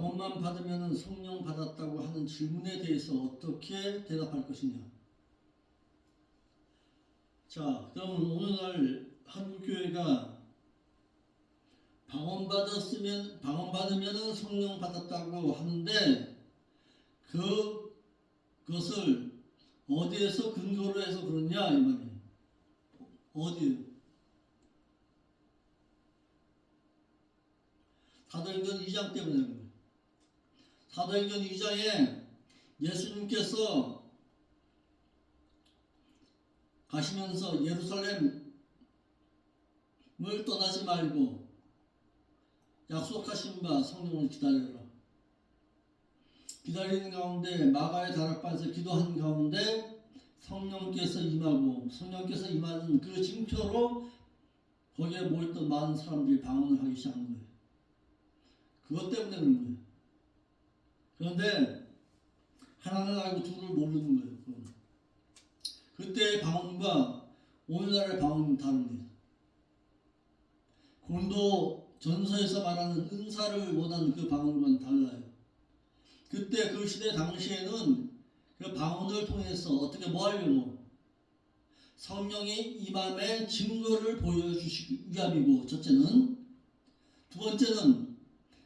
방언만 받으면 성령 받았다고 하는 질문에 대해서 어떻게 대답할 것이냐. 자, 그럼 오늘날 한국교회가 방언 받으면 성령 받았다고 하는데 그것을 어디에서 근거로 해서 그러냐 이 말이에요. 어디에요? 사도행전 2장 때문에 그런 거예요. 사도행전 2장에 예수님께서 가시면서 예루살렘을 떠나지 말고 약속하신 바 성령을 기다려라. 기다리는 가운데 마가의 다락방에서 기도하는 가운데 성령께서 임하는 그 징표로 거기에 모였던 많은 사람들이 방언을 하기 시작한 거예요. 그것 때문에 그런 거예요. 그런데 하나는 알고 둘을 모르는 거예요. 그때의 방언과 오늘날의 방언은 다릅니다. 고린도 전서에서 말하는 은사를 원하는 그 방언과는 달라요. 그때 그 시대 당시에는 그 방언을 통해서 어떻게 뭐 하려고? 성령이 임함의 증거를 보여주시기 위함이고, 첫째는. 두 번째는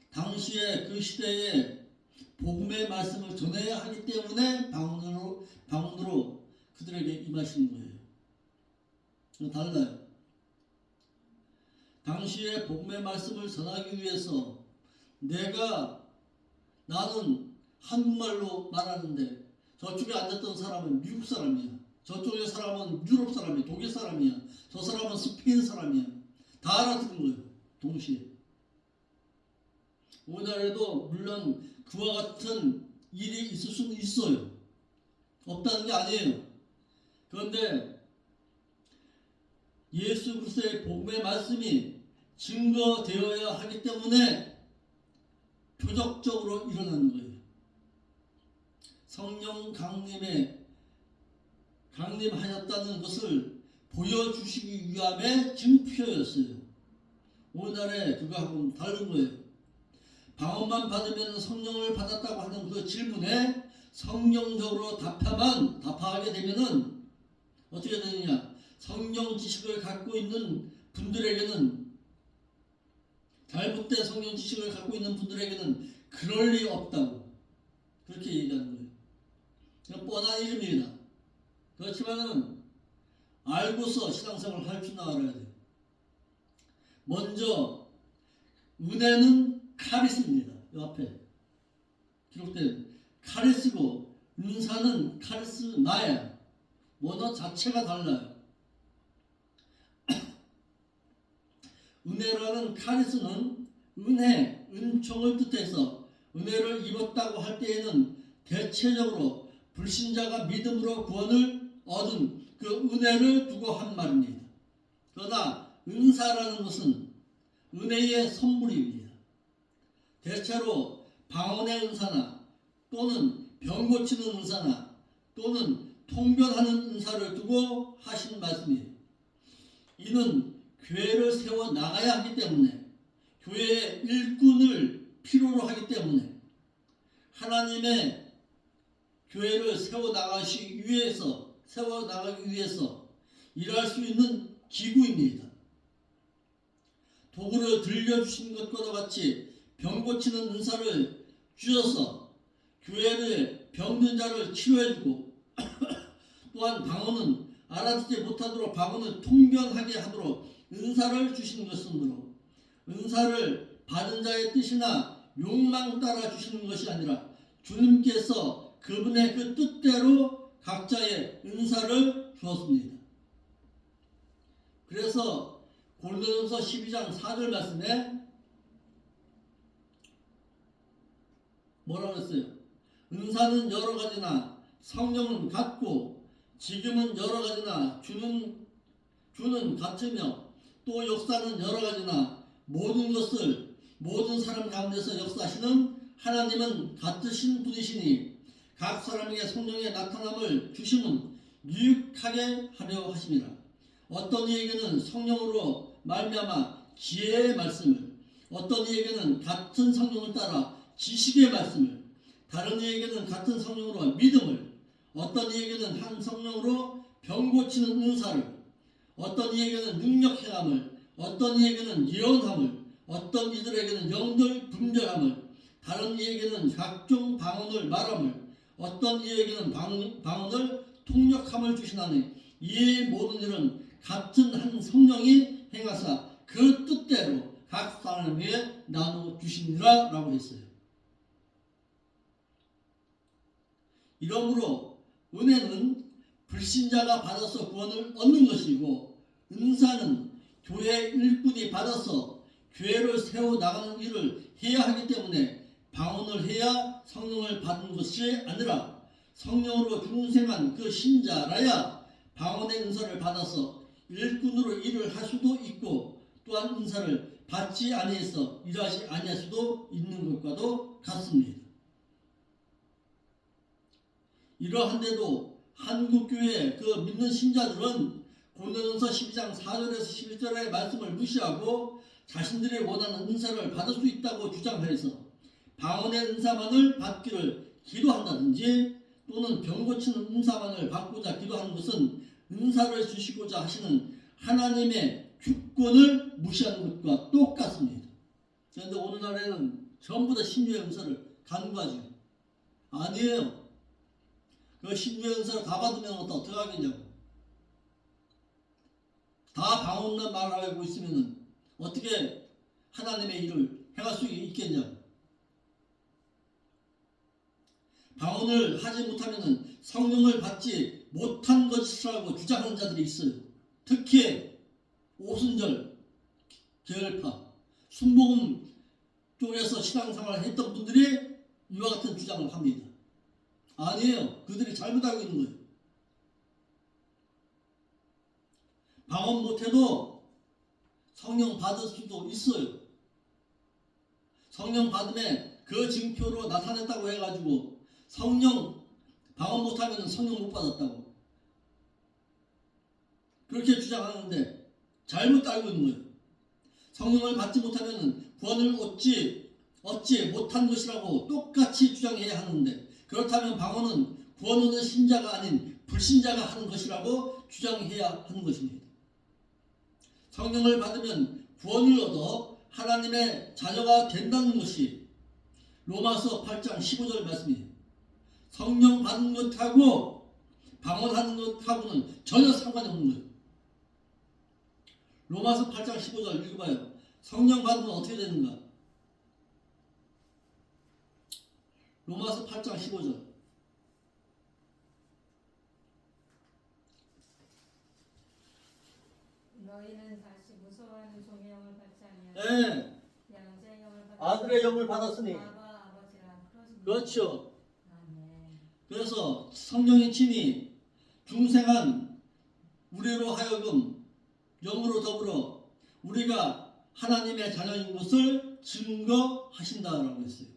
당시에 그 시대에 복음의 말씀을 전해야 하기 때문에 방언으로 그들에게 임하시는 거예요. 달라요. 당시에 복음의 말씀을 전하기 위해서 나는 한국말로 말하는데 저쪽에 앉았던 사람은 미국 사람이야. 저쪽에 사람은 유럽 사람이야. 독일 사람이야. 저 사람은 스페인 사람이야. 다 알아듣는 거예요. 동시에. 오늘날에도 물론 그와 같은 일이 있을 수는 있어요. 없다는 게 아니에요. 그런데 예수 그리스도의 복음의 말씀이 증거되어야 하기 때문에 표적적으로 일어나는 거예요. 성령 강림하였다는 것을 보여주시기 위함의 증표였어요. 오늘날에 그거하고는 다른 거예요. 방언만 받으면 성령을 받았다고 하는 그 질문에 성령적으로 답하게 되면은 어떻게 되느냐? 성령 지식을 갖고 있는 분들에게는, 잘못된 성령 지식을 갖고 있는 분들에게는 그럴 리 없다고 그렇게 얘기하는 거예요. 그냥 뻔한 이름입니다. 그렇지만은 알고서 신앙생활을 할 줄 알아야 돼요. 먼저 은혜는 카리스입니다. 이 앞에 기록된 카리스고, 은사는 카리스마야. 원어 자체가 달라요. 은혜라는 카리스는 은총을 뜻해서 은혜를 입었다고 할 때에는 대체적으로 불신자가 믿음으로 구원을 얻은 그 은혜를 두고 한 말입니다. 그러나 은사라는 것은 은혜의 선물입니다. 대체로 방언의 은사나 또는 병 고치는 은사나 또는 통변하는 은사를 두고 하신 말씀이에요. 이는 교회를 세워 나가야 하기 때문에, 교회의 일꾼을 필요로 하기 때문에 하나님의 교회를 세워 나가기 위해서 일할 수 있는 기구입니다. 도구를 들려주신 것과 같이 병 고치는 은사를 주셔서 교회를 병든 자를 치료해주고 또한 방언은 알아듣지 못하도록 방언을 통변하게 하도록 은사를 주신 것으므로, 은사를 받은 자의 뜻이나 욕망 따라 주시는 것이 아니라 주님께서 그분의 그 뜻대로 각자의 은사를 주었습니다. 그래서 고린도전서 12장 4절 말씀에 뭐라고 했어요? 은사는 여러 가지나 성령은 같고 지금은 여러 가지나 주는 같으며 또 역사는 여러 가지나 모든 사람 가운데서 역사하시는 하나님은 같으신 분이시니 각 사람에게 성령의 나타남을 주심은 유익하게 하려 하심이라. 어떤 이에게는 성령으로 말미암아 지혜의 말씀을, 어떤 이에게는 같은 성령을 따라 지식의 말씀을, 다른 이에게는 같은 성령으로 믿음을, 어떤 이에게는 한 성령으로 병 고치는 은사를, 어떤 이에게는 능력 행함을, 어떤 이에게는 예언함을, 어떤 이들에게는 영들 분별함을, 다른 이에게는 각종 방언을 말함을, 어떤 이에게는 방언을 통역함을 주시나니 이 모든 일은 같은 한 성령이 행하사 그 뜻대로 각 사람에게 나눠 주시니라 라고 했어요. 이러므로 은혜는 불신자가 받아서 구원을 얻는 것이고, 은사는 교회 일꾼이 받아서 교회를 세워나가는 일을 해야 하기 때문에 방언을 해야 성령을 받는 것이 아니라 성령으로 중생한 그 신자라야 방언의 은사를 받아서 일꾼으로 일을 할 수도 있고, 또한 은사를 받지 아니해서 일하지 아니할 수도 있는 것과도 같습니다. 이러한데도 한국교회 그 믿는 신자들은 고린도전서 12장 4절에서 11절의 말씀을 무시하고 자신들이 원하는 은사를 받을 수 있다고 주장하여서 방언의 은사만을 받기를 기도한다든지, 또는 병 고치는 은사만을 받고자 기도하는 것은 은사를 주시고자 하시는 하나님의 주권을 무시하는 것과 똑같습니다. 그런데 오늘날에는 전부 다 신유의 은사를 간구하죠. 아니에요. 그 신유의 은사를 다 받으면 어떻게 하겠냐고. 다 방언만 말하고 있으면 어떻게 하나님의 일을 행할 수 있겠냐고. 방언을 하지 못하면 성령을 받지 못한 것이라고 주장하는 자들이 있어요. 특히 오순절 계열파, 순복음 쪽에서 신앙생활을 했던 분들이 이와 같은 주장을 합니다. 아니에요. 그들이 잘못 알고 있는 거예요. 방언 못해도 성령 받을 수도 있어요. 성령 받음에 그 징표로 나타냈다고 해가지고 성령 방언 못하면 성령 못 받았다고 그렇게 주장하는데 잘못 알고 있는 거예요. 성령을 받지 못하면 구원을 얻지 못한 것이라고 똑같이 주장해야 하는데, 그렇다면 방언은 구원 얻는 신자가 아닌 불신자가 하는 것이라고 주장해야 하는 것입니다. 성령을 받으면 구원을 얻어 하나님의 자녀가 된다는 것이 로마서 8장 15절 말씀이에요. 성령 받는 것하고 방언하는 것하고는 전혀 상관이 없는 거예요. 로마서 8장 15절 읽어봐요. 성령 받으면 어떻게 되는가? 로마서 8장 15절. 너희는 다시 무서워하는 종의 영을 받지 아니하고 네. 양자의 영을 받았으니 아들의 영을 받았으니. 아바 아버지라. 그렇죠. 아멘. 그래서 성령의 친히 중생한 우리로 하여금 영으로 더불어 우리가 하나님의 자녀인 것을 증거하신다라고 했어요.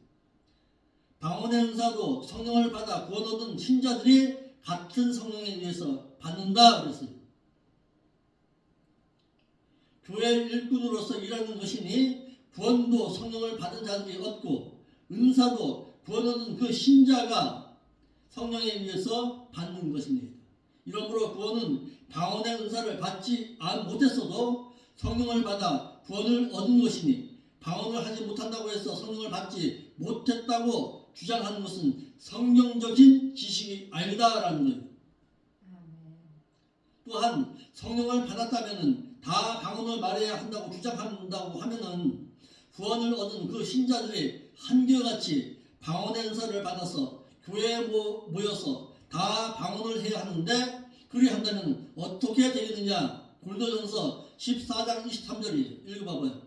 방언의 은사도 성령을 받아 구원 얻은 신자들이 같은 성령에 의해서 받는다 그랬어요. 교회 일꾼으로서 일하는 것이니 구원도 성령을 받은 자들이 얻고, 은사도 구원 얻은 그 신자가 성령에 의해서 받는 것입니다. 이러므로 구원은 방언의 은사를 받지 못했어도 성령을 받아 구원을 얻은 것이니, 방언을 하지 못한다고 해서 성령을 받지 못했다고 주장하는 것은 성경적인 지식이 아니다라는 거예요. 또한 성령을 받았다면 다 방언을 말해야 한다고 주장한다고 하면은 구원을 얻은 그 신자들이 한결같이 방언의 은사를 받아서 교회에 모여서 다 방언을 해야 하는데, 그리한다면 어떻게 되겠느냐? 고린도전서 14장 23절이 읽어봐봐요.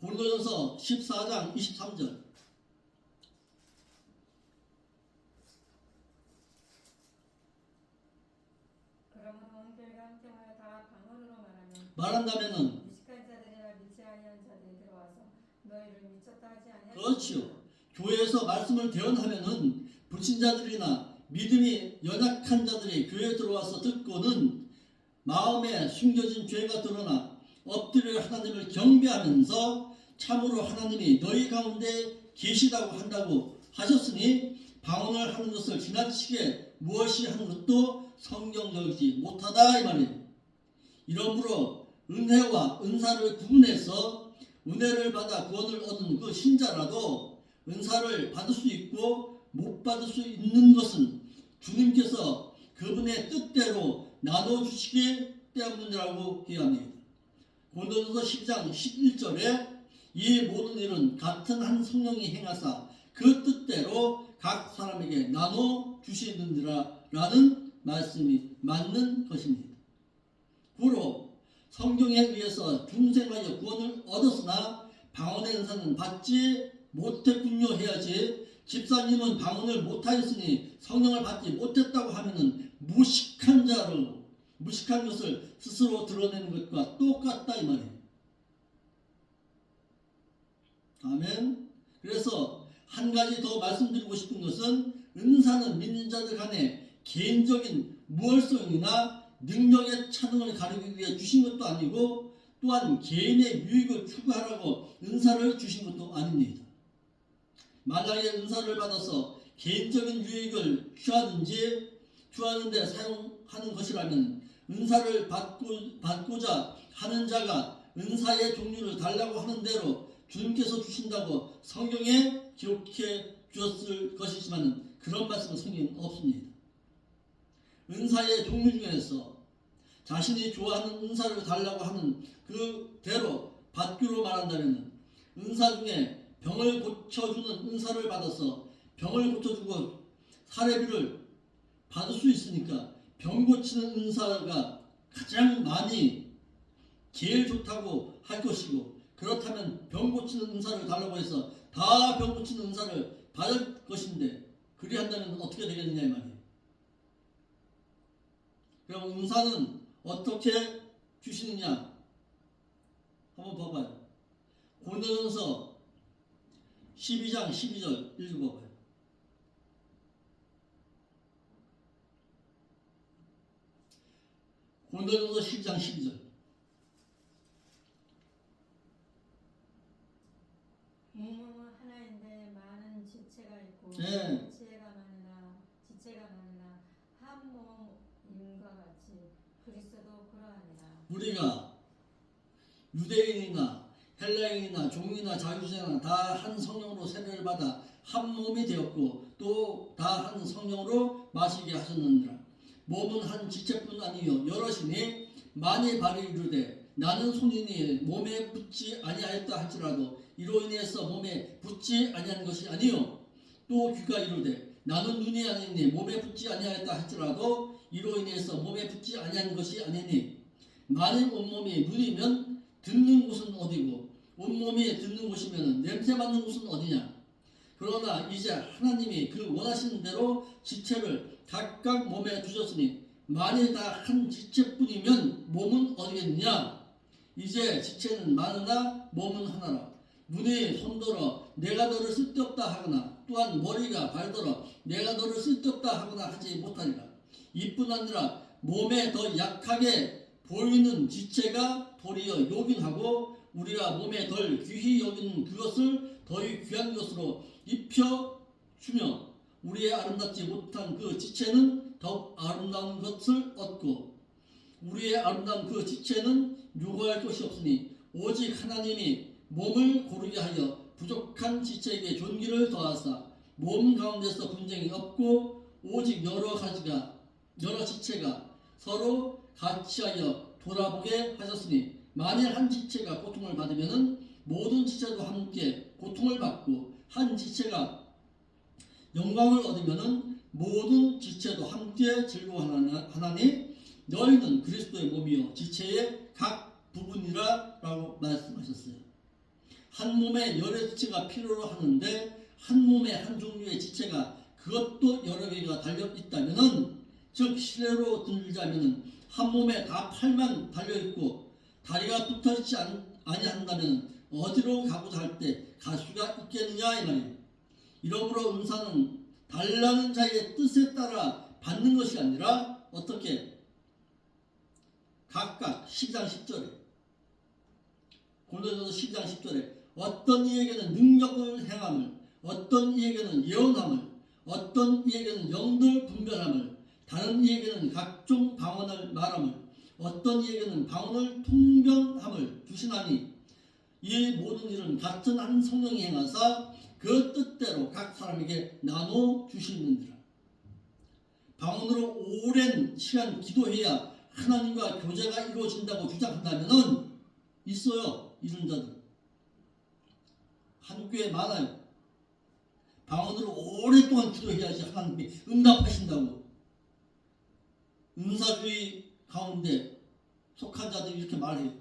고린도전서 14장 23절. 그러므로 온 교회가 함께하여 다 방언으로 말한다면은 미식한 자들이나 믿지 아니한 자들이 들어와서 너희를 미쳤다 하지 아니하리까. 그렇죠. 교회에서 말씀을 대언하면은 불신자들이나 믿음이 연약한 자들이 교회에 들어와서 듣고는 마음에 숨겨진 죄가 드러나 엎드려 하나님을 경배하면서 참으로 하나님이 너희 가운데 계시다고 한다고 하셨으니 방언을 하는 것을 지나치게 무엇이 하는 것도 성경적이지 못하다 이 말이에요. 이러므로 은혜와 은사를 구분해서 은혜를 받아 구원을 얻은 그 신자라도 은사를 받을 수 있고 못 받을 수 있는 것은 주님께서 그분의 뜻대로 나눠주시기 때문이라고 해야 합니다. 고린도전서 10장 11절에 이 모든 일은 같은 한 성령이 행하사 그 뜻대로 각 사람에게 나눠주시느니라 라는 말씀이 맞는 것입니다. 고로 성경에 의해서 중생하여 구원을 얻었으나 방언의 은사는 받지 못했군요 해야지, 집사님은 방언을 못하였으니 성령을 받지 못했다고 하면은 무식한 것을 스스로 드러내는 것과 똑같다 이 말이에요. 아멘. 그래서 한 가지 더 말씀드리고 싶은 것은 은사는 믿는 자들 간에 개인적인 무얼성이나 능력의 차등을 가리기 위해 주신 것도 아니고 또한 개인의 유익을 추구하라고 은사를 주신 것도 아닙니다. 만약에 은사를 받아서 개인적인 유익을 취하는데 사용하는 것이라면 은사를 받고자 하는 자가 은사의 종류를 달라고 하는 대로 주님께서 주신다고 성경에 기록해 주었을 것이지만 그런 말씀은 성경에 없습니다. 은사의 종류 중에서 자신이 좋아하는 은사를 달라고 하는 그대로 받기로 말한다면 은사 중에 병을 고쳐주는 은사를 받아서 병을 고쳐주고 사례비를 받을 수 있으니까 병 고치는 은사가 가장 많이 제일 좋다고 할 것이고, 그렇다면 병 고치는 은사를 달라고 해서 다 병 고치는 은사를 받을 것인데 그리한다면 어떻게 되겠느냐 이 말이에요. 그럼 은사는 어떻게 주시느냐 한번 봐봐요. 고린도전서 12장 12절 읽어봐요. 고린도전서 12장 12절. 몸은 하나인데 많은 지체가 있고 네. 지체가 많으나 한 몸임과 같이 그리스도도 그러하니라. 우리가 유대인이나 헬라인이나 종이나 자유자나 다 한 성령으로 세례를 받아 한 몸이 되었고 또 다 한 성령으로 마시게 하셨느니라. 몸은 한 지체뿐 아니요 여럿이니 만일 발이 이르되 나는 손이니 몸에 붙지 아니하였다 할지라도 이로 인해서 몸에 붙지 아니한 것이 아니요, 또 귀가 이르되 나는 눈이 아니니 몸에 붙지 아니하였다 할지라도 이로 인해서 몸에 붙지 아니한 것이 아니니 만일 온몸이 눈이면 듣는 곳은 어디고 온몸이 듣는 곳이면 냄새 맡는 곳은 어디냐. 그러나 이제 하나님이 그 원하시는 대로 지체를 각각 몸에 두셨으니 만일 다 한 지체뿐이면 몸은 어디겠느냐. 이제 지체는 많으나 몸은 하나라. 눈이 손더러 내가 너를 쓸데없다 하거나 또한 머리가 발더러 내가 너를 쓸데없다 하거나 하지 못하리라. 이뿐 아니라 몸에 더 약하게 보이는 지체가 도리어 요긴하고 우리가 몸에 덜 귀히 여기는 그것을 더욱 귀한 것으로 입혀주며 우리의 아름답지 못한 그 지체는 더욱 아름다운 것을 얻고 우리의 아름다운 그 지체는 요구할 것이 없으니 오직 하나님이 몸을 고르게 하여 부족한 지체에게 존귀를 더하사 몸 가운데서 분쟁이 없고 오직 여러 지체가 서로 같이하여 돌아보게 하셨으니 만일 한 지체가 고통을 받으면 모든 지체도 함께 고통을 받고 한 지체가 영광을 얻으면 모든 지체도 함께 즐거워하나니 너희는 그리스도의 몸이요 지체의 각 부분이라 라고 말씀하셨어요. 한 몸에 여러 지체가 필요로 하는데 한 몸에 한 종류의 지체가 그것도 여러 개가 달려있다면, 즉 실내로 들자면 한 몸에 다 팔만 달려있고 다리가 붙어있지 아니한다면 어디로 가고자 할 때 갈 수가 있겠느냐 이 말이에요. 이러므로 은사는 달라는 자의 뜻에 따라 받는 것이 아니라 어떻게 각각 10장 10절에 고린도전서 12장 10절에 어떤 이에게는 능력을 행함을, 어떤 이에게는 예언함을, 어떤 이에게는 영들 분별함을, 다른 이에게는 각종 방언을 말함을, 어떤 이에게는 방언을 통변함을 주시나니 이 모든 일은 같은 한 성령이 행하사 그 뜻대로 각 사람에게 나눠 주시느니라. 방언으로 오랜 시간 기도해야 하나님과 교제가 이루어진다고 주장한다면은 있어요. 이런 자들 한국교회에 많아요. 방언으로 오랫동안 기도해야지 하나님이 응답하신다고. 은사주의 가운데 속한 자들이 이렇게 말해요.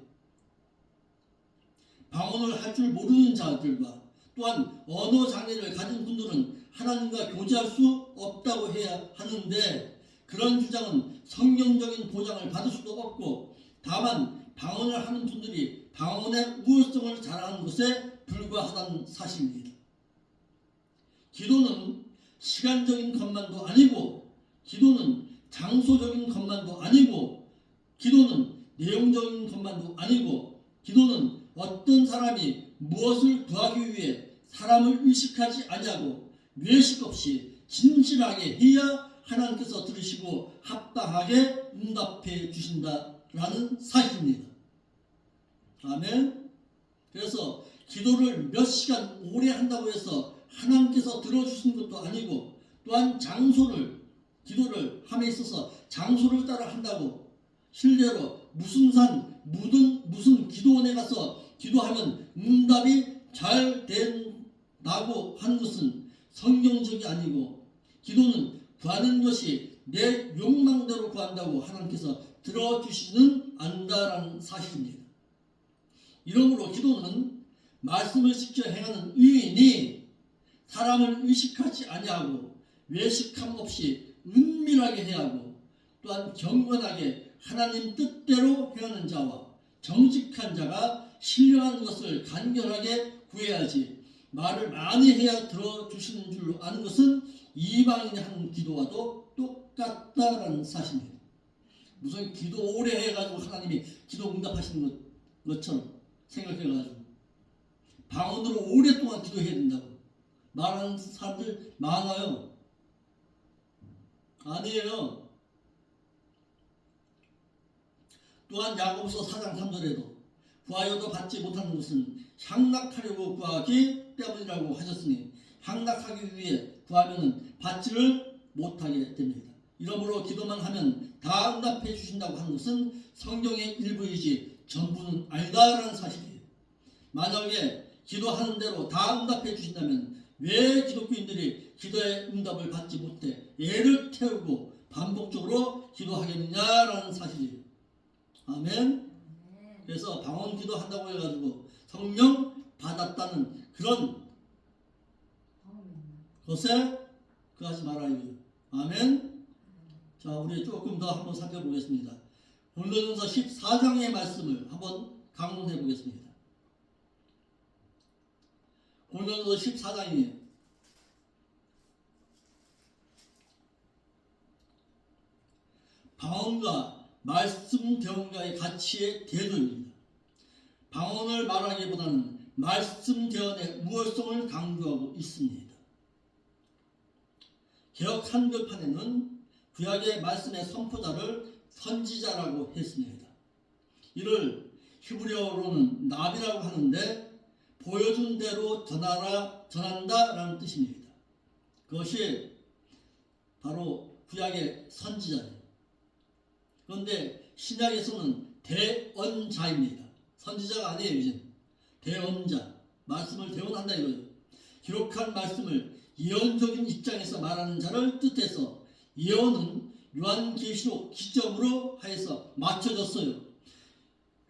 방언을 할 줄 모르는 자들과 또한 언어 장애를 가진 분들은 하나님과 교제할 수 없다고 해야 하는데, 그런 주장은 성경적인 보장을 받을 수도 없고, 다만 방언을 하는 분들이 방언의 우월성을 자랑하는 것에 불과하다는 사실입니다. 기도는 시간적인 것만도 아니고, 기도는 장소적인 것만도 아니고, 기도는 내용적인 것만도 아니고, 기도는 어떤 사람이 무엇을 구하기 위해 사람을 의식하지 아니하고 외식 없이 진실하게 해야 하나님께서 들으시고 합당하게 응답해 주신다라는 사실입니다. 아멘. 그래서 기도를 몇 시간 오래 한다고 해서 하나님께서 들어주신 것도 아니고, 또한 기도를 함에 있어서 장소를 따라 한다고 실례로 무슨 산 무슨 기도원에 가서 기도하면 응답이 잘 된다고 하는 것은 성경적이 아니고, 기도는 구하는 것이 내 욕망대로 구한다고 하나님께서 들어주시는 않는다라는 사실입니다. 이러므로 기도는 말씀을 지켜 행하는 의인이 사람을 의식하지 아니하고 외식함 없이 은밀하게 해야 하고, 또한 경건하게 하나님 뜻대로 행하는 자와 정직한 자가 신령한 것을 간결하게 구해야지, 말을 많이 해야 들어주시는 줄로 아는 것은 이방인이 하는 기도와도 똑같다라는 사실입니다. 무슨 기도 오래 해가지고 하나님이 기도 응답하시는 것처럼 생각해가지고 방언으로 오랫동안 기도해야 된다고 말하는 사람들 많아요. 아니에요. 또한 야고보서 4장 3절에도 구하여도 받지 못하는 것은 향락하려고 구하기 때문이라고 하셨으니, 향락하기 위해 구하면 받지를 못하게 됩니다. 이러므로 기도만 하면 다 응답해 주신다고 하는 것은 성경의 일부이지 전부는 아니다라는 사실이에요. 만약에 기도하는 대로 다 응답해 주신다면 왜 기독교인들이 기도의 응답을 받지 못해 애를 태우고 반복적으로 기도하겠느냐라는 사실이에요. 아멘. 그래서 방언 기도한다고 해가지고 성령 받았다는 그런 것에 그하지 말아요. 아멘. 자, 우리 조금 더 한번 살펴보겠습니다. 고린도전서 14장의 말씀을 한번 강론해 보겠습니다. 고린도전서 14장이에요. 방언과 말씀 대언과의 가치의 대조입니다. 방언을 말하기보다는 말씀 대언의 우월성을 강조하고 있습니다. 개역 한글판에는 구약의 말씀의 선포자를 선지자라고 했습니다. 이를 히브리어로는 나비라고 하는데 보여준 대로 전한다라는 뜻입니다. 그것이 바로 구약의 선지자예요. 그런데 신약에서는 대언자입니다. 선지자가 아니에요. 이제 대언자, 말씀을 대언한다 이거예요. 기록한 말씀을 예언적인 입장에서 말하는 자를 뜻해서 예언은 요한계시록 기점으로 하여서 맞춰졌어요.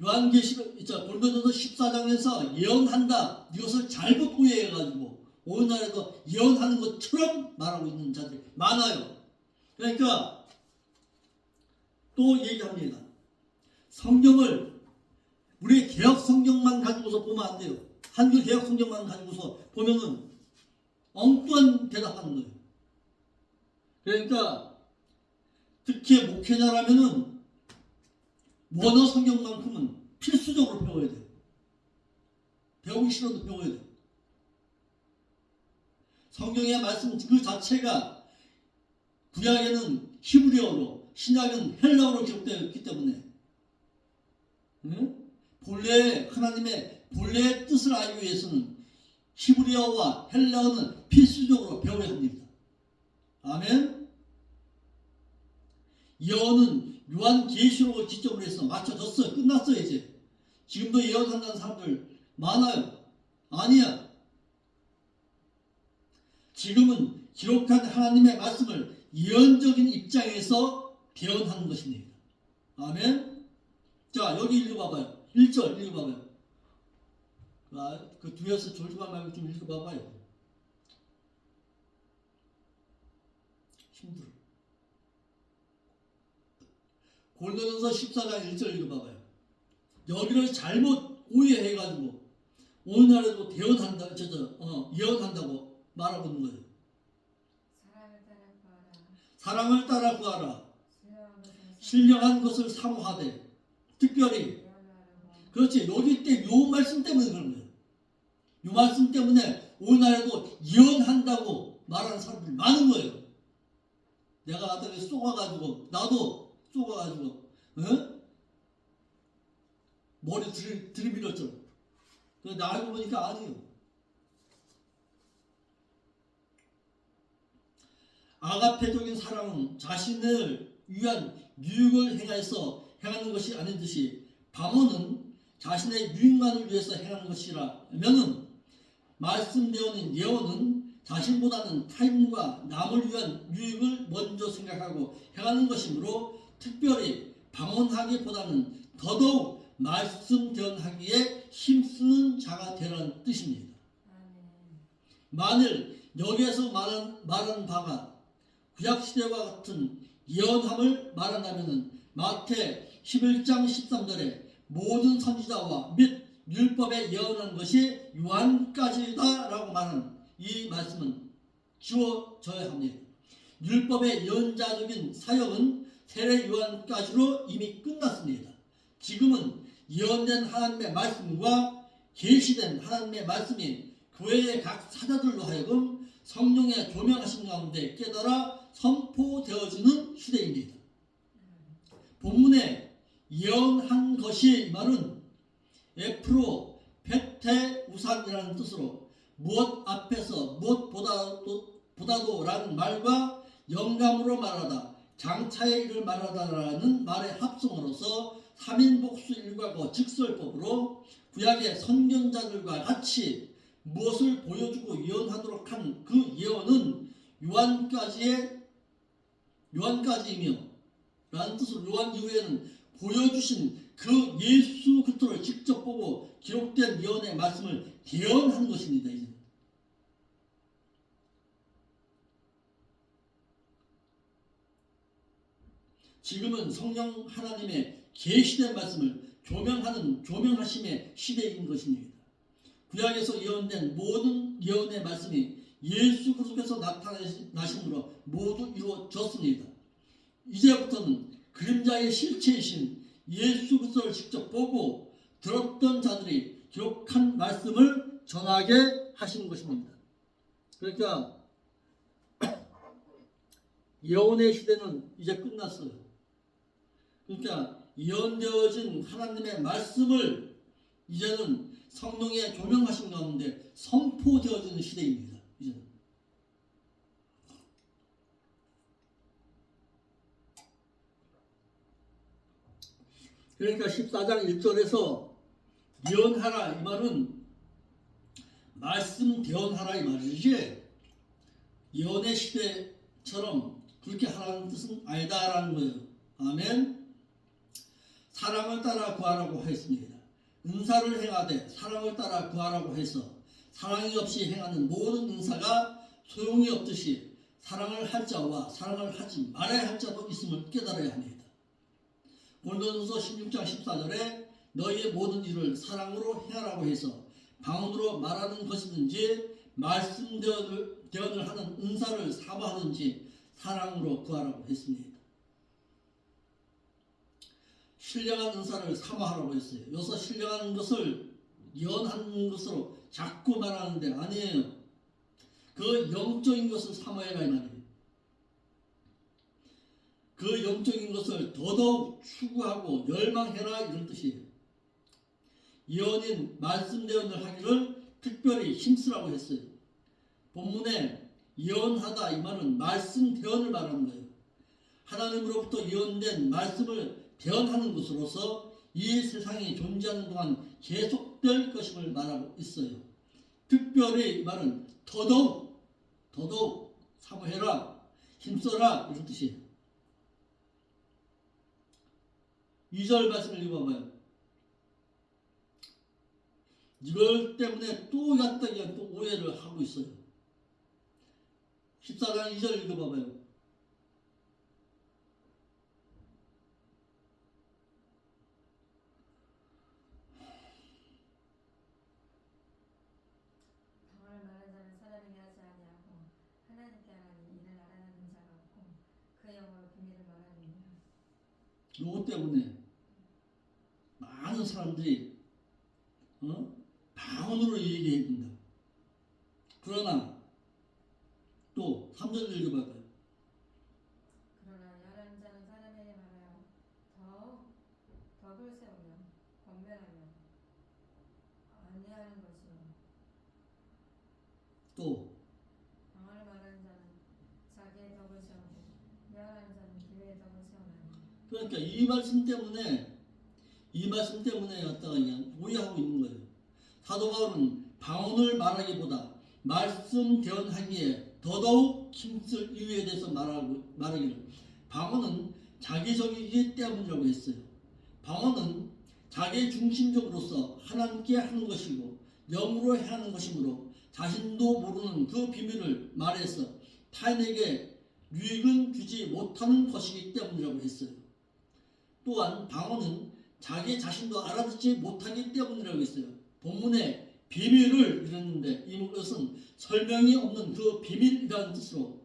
요한계시록 고린도전서 14장에서 예언한다, 이것을 잘못 오해해가지고 오늘날에도 예언하는 것처럼 말하고 있는 자들이 많아요. 그러니까 또 얘기합니다. 성경을 우리 개역 성경만 가지고서 보면 안 돼요. 한글 개역 성경만 가지고서 보면은 엉뚱한 대답하는 거예요. 그러니까 특히 목회자라면은 원어 성경만큼은 필수적으로 배워야 돼요. 배우기 싫어도 배워야 돼. 성경의 말씀 그 자체가 구약에는 히브리어로, 신약은 헬라어로 기록되었기 때문에 본래 하나님의 본래의 뜻을 알기 위해서는 히브리어와 헬라어는 필수적으로 배워야 합니다. 아멘. 예언은 요한계시록을 기점으로 해서 맞춰졌어요. 끝났어요. 이제 지금도 예언한다는 사람들 많아요. 아니야. 지금은 기록한 하나님의 말씀을 예언적인 입장에서 대언하는 것입니다. 아멘. 자, 여기 읽어봐봐요. 1절 읽어봐봐요. 그 뒤에서 졸지만 말고 좀 읽어봐봐요. 힘들어. 고린도전서 14장 1절 읽어봐봐요. 여기를 잘못 오해해가지고 오늘날에도 대언한다, 예언한다고 말하고 있는 거예요. 사랑을 따라 구하라. 신령한 것을 사모하되. 특별히 그렇지. 여기 때 요 말씀 때문에 그런 거예요. 요 말씀 때문에 오늘날에도 예언한다고 말하는 사람들이 많은 거예요. 내가 나한테 쏘아가지고 나도 쏘아가지고 머리 들이밀었죠. 나 알고 보니까 아니에요. 아가페적인 사랑은 자신을 위한 유익을 행하는 것이 아닌 듯이 방언은 자신의 유익만을 위해서 행하는 것이라면은 말씀되어있는 예언은 자신보다는 타인과 남을 위한 유익을 먼저 생각하고 행하는 것이므로 특별히 방언하기보다는 더더욱 말씀 대언하기에 힘쓰는 자가 되라는 뜻입니다. 만일 여기에서 말하는 바가 구약시대와 같은 예언함을 말한다면 마태 11장 13절에 모든 선지자와 및 율법에 예언한 것이 요한까지다 라고 말하는 이 말씀은 지워져야 합니다. 율법의 예언자적인 사역은 세례 요한까지로 이미 끝났습니다. 지금은 예언된 하나님의 말씀과 계시된 하나님의 말씀이 교회의 각 사자들로 하여금 성령의 조명하신 가운데 깨달아 선포되어지는 시대입니다. 본문에 예언한 것이 이 말은 에프로 베테우산이라는 뜻으로 무엇 앞에서 무엇보다도 라는 말과 영감으로 말하다 장차의 일을 말하다라는 말의 합성으로서 3인복수 일과고 직설법으로 구약의 선견자들과 같이 무엇을 보여주고 예언하도록 한 그 예언은 요한까지이며 라는 뜻으로 요한 이후에는 보여주신 그 예수 그리스도를 직접 보고 기록된 예언의 말씀을 대언하는 것입니다. 이제. 지금은 성령 하나님의 계시된 말씀을 조명하심의 시대인 것입니다. 구약에서 예언된 모든 예언의 말씀이 예수 그리스도께서 나타나심으로 모두 이루어졌습니다. 이제부터는 그림자의 실체이신 예수 그리스도를 직접 보고 들었던 자들이 기록한 말씀을 전하게 하시는 것입니다. 그러니까 예언의 시대는 이제 끝났어요. 그러니까 예언되어진 하나님의 말씀을 이제는 성령의 조명하신 가운데 선포되어지는 시대입니다. 이제는. 그러니까 14장 1절에서 예언하라 이 말은 말씀 대언하라 이 말이지 예언의 시대처럼 그렇게 하라는 뜻은 아니다라는 거예요. 아멘. 사랑을 따라 구하라고 하였습니다. 은사를 행하되 사랑을 따라 구하라고 해서 사랑이 없이 행하는 모든 은사가 소용이 없듯이 사랑을 할 자와 사랑을 하지 말아야 할 자도 있음을 깨달아야 합니다. 고린도전서 16장 14절에 너희의 모든 일을 사랑으로 행하라고 해서 방언으로 말하는 것이든지 말씀 대언을 하는 은사를 사모하든지 사랑으로 구하라고 했습니다. 신령한 은사를 사모하라고 했어요. 여기서 신령한 것을 예언하는 것으로 자꾸 말하는데 아니에요. 그 영적인 것을 사모해라 이 말이에요. 그 영적인 것을 더더욱 추구하고 열망해라 이런 뜻이에요. 예언인 말씀 대언을 하기를 특별히 힘쓰라고 했어요. 본문에 예언하다 이 말은 말씀 대언을 말하는 거예요. 하나님으로부터 예언된 말씀을 대언하는 것으로서 이 세상이 존재하는 동안 계속될 것임을 말하고 있어요. 특별히 이 말은 더더욱 사모해라, 힘써라 이런 뜻이에요. 2절 말씀을 읽어봐요. 이걸 때문에 또 야딱이가 또 오해를 하고 있어요. 14장 2절 읽어봐봐요. 방언을 말하는 자는 사람에게 하지 아니하고 하나님께 하나니 이를 알아내는 자가 없고 그 영으로 비밀을 말하느니라. 요것 때문에 많은 사람들이 방언으로 얘기해야 된다. 그러나 또 3절 읽어봐요. 그러나 열한 자는 사람에게 말하여 더욱 덕을 세우며 권면하며 안내하는 것이요. 또 방언을 말하는 자는 자기의 덕을 세우고 열한 자는 기회의 덕을 세우나니. 그러니까 이 말씀 때문에 갖다가 그냥 오해하고 있는 거예요. 사도 바울은 방언을 말하기보다 말씀 대언하기에 더더욱 힘쓸 이유에 대해서 말하기를 방언은 자기적이기 때문이라고 했어요. 방언은 자기 중심적으로서 하나님께 하는 것이고 영으로 해야 하는 것이므로 자신도 모르는 그 비밀을 말해서 타인에게 유익은 주지 못하는 것이기 때문이라고 했어요. 또한 방언은 자기 자신도 알아듣지 못하기 때문이라고 했어요. 본문에 비밀을 이랬는데 이것은 설명이 없는 그 비밀이라는 뜻으로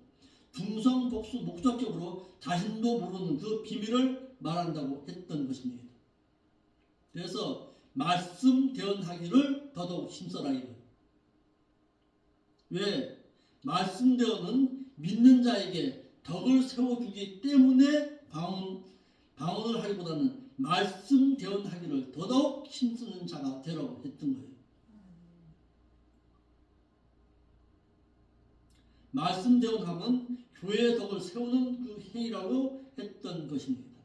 중성복수 목적적으로 자신도 모르는 그 비밀을 말한다고 했던 것입니다. 그래서 말씀 대언하기를 더더욱 힘써라 이거예요. 왜? 말씀 대언은 믿는 자에게 덕을 세워주기 때문에 방언을 하기보다는 말씀 대언하기를 더더욱 힘쓰는 자가 되라고 했던 거예요. 말씀 대언하면 교회의 덕을 세우는 그 행위라고 했던 것입니다.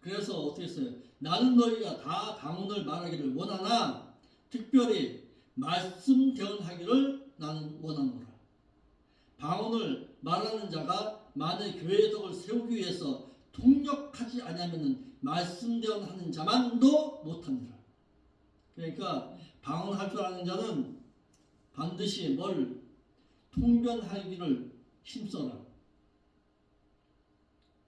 그래서 어떻게 했어요? 나는 너희가 다 방언을 말하기를 원하나 특별히 말씀 대언하기를 나는 원하노라. 방언을 말하는 자가 만일 교회의 덕을 세우기 위해서 통역하지 아니하면 말씀 대언하는 자만도 못합니다. 그러니까 방언할 줄 아는 자는 반드시 뭘 통변하기를 힘써라.